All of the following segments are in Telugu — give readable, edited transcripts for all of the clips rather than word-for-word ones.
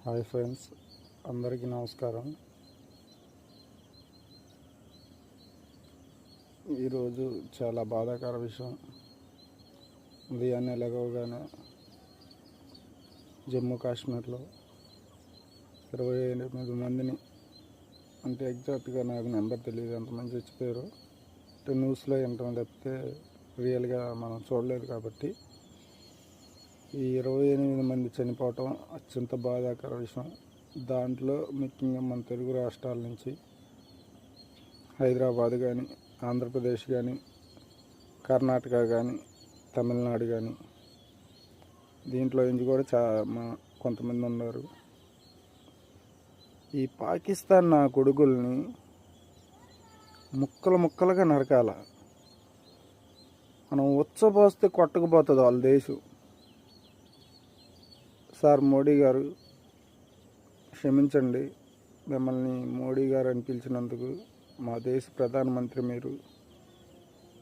హాయ్ ఫ్రెండ్స్, అందరికీ నమస్కారం. ఈరోజు చాలా బాధాకర విషయం. ఉదయాన్నే లేవగానే జమ్మూ కాశ్మీర్లో 28 మందిని, అంటే ఎగ్జాక్ట్గా నాకు నెంబర్ తెలియదు ఎంతమంది చచ్చిపోయారు. అంటే న్యూస్లో వింటాం తప్పితే రియల్గా మనం చూడలేదు. కాబట్టి ఈ 28 మంది చనిపోవటం అత్యంత బాధాకర విషయం. దాంట్లో ముఖ్యంగా మన తెలుగు రాష్ట్రాల నుంచి హైదరాబాద్ కానీ, ఆంధ్రప్రదేశ్ కానీ, కర్ణాటక కానీ, తమిళనాడు కానీ, దీంట్లో నుంచి కూడా కొంతమంది ఉన్నారు. ఈ పాకిస్తాన్ నా కొడుకుల్ని ముక్కలు ముక్కలుగా నరకాల. మనం ఉచ్చపోస్తే కొట్టకపోతుంది వాళ్ళ దేశం. సార్ మోడీ గారు, క్షమించండి, మిమ్మల్ని మోడీ గారు అని పిలిచినందుకు. మా దేశ ప్రధానమంత్రి మీరు.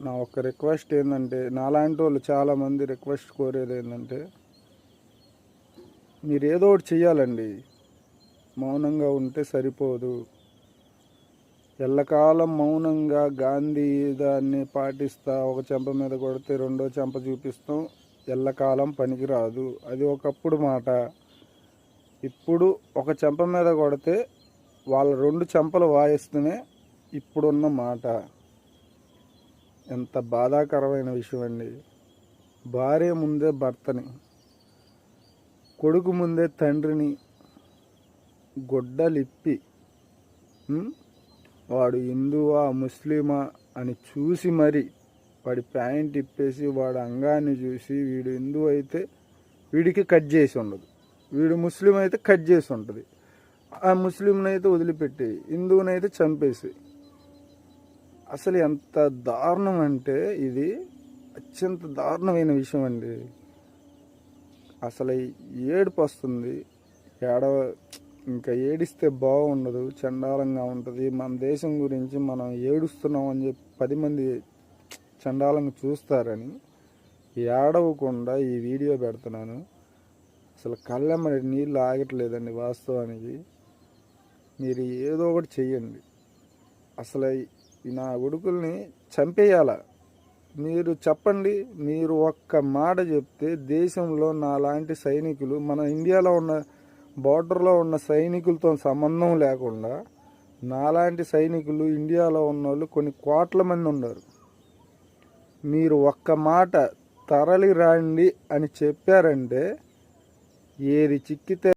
నా ఒక్క రిక్వెస్ట్ ఏంటంటే, నాలాంటి వాళ్ళు చాలామంది రిక్వెస్ట్ కోరేది ఏంటంటే, మీరు ఏదో ఒకటి చెయ్యాలండి. మౌనంగా ఉంటే సరిపోదు. ఎల్లకాలం మౌనంగా గాంధీ దాన్ని పాటిస్తా ఒక చెంప మీద కొడితే రెండో చెంప చూపిస్తాం, ఎల్లకాలం పనికిరాదు. అది ఒకప్పుడు మాట. ఇప్పుడు ఒక చెంప మీద కొడితే వాళ్ళ 2 చెంపలు వాయిస్తూనే ఇప్పుడున్న మాట. ఎంత బాధాకరమైన విషయం అండి. భార్య ముందే భర్తని, కొడుకు ముందే తండ్రిని గొడ్డలిప్పి, వాడు హిందువా ముస్లిమా అని చూసి మరి వాడి ప్యాంట్ ఇప్పేసి వాడి అంగాన్ని చూసి, వీడు హిందూ అయితే వీడికి కట్ చేసి ఉండదు, వీడు ముస్లిం అయితే కట్ చేసి ఉంటుంది. ఆ ముస్లింనైతే వదిలిపెట్టి హిందువునైతే చంపేసి. అసలు ఎంత దారుణం అంటే ఇది అత్యంత దారుణమైన విషయం అండి. అసలు ఏడుపు వస్తుంది. ఇంకా ఏడిస్తే బాగుండదు, చండాలంగా ఉంటుంది. మన దేశం గురించి మనం ఏడుస్తున్నాం అని చెప్పి 10 మంది చండాలంగా చూస్తారని ఏడవకుండా ఈ వీడియో పెడుతున్నాను. అసలు కళ్ళెమ్మడి నీళ్ళు ఆగట్లేదండి. వాస్తవానికి మీరు ఏదో ఒకటి చెయ్యండి. అసలు నా కొడుకుల్ని చంపేయాల. మీరు చెప్పండి. మీరు ఒక్క మాట చెప్తే దేశంలో నాలాంటి సైనికులు, మన ఇండియాలో ఉన్న బార్డర్లో ఉన్న సైనికులతో సంబంధం లేకుండా నాలాంటి సైనికులు ఇండియాలో ఉన్న వాళ్ళు కొన్ని కోట్ల మంది ఉన్నారు. మీరు ఒక్క మాట తరలి రండి అని చెప్పారంటే ఏది చిక్కితే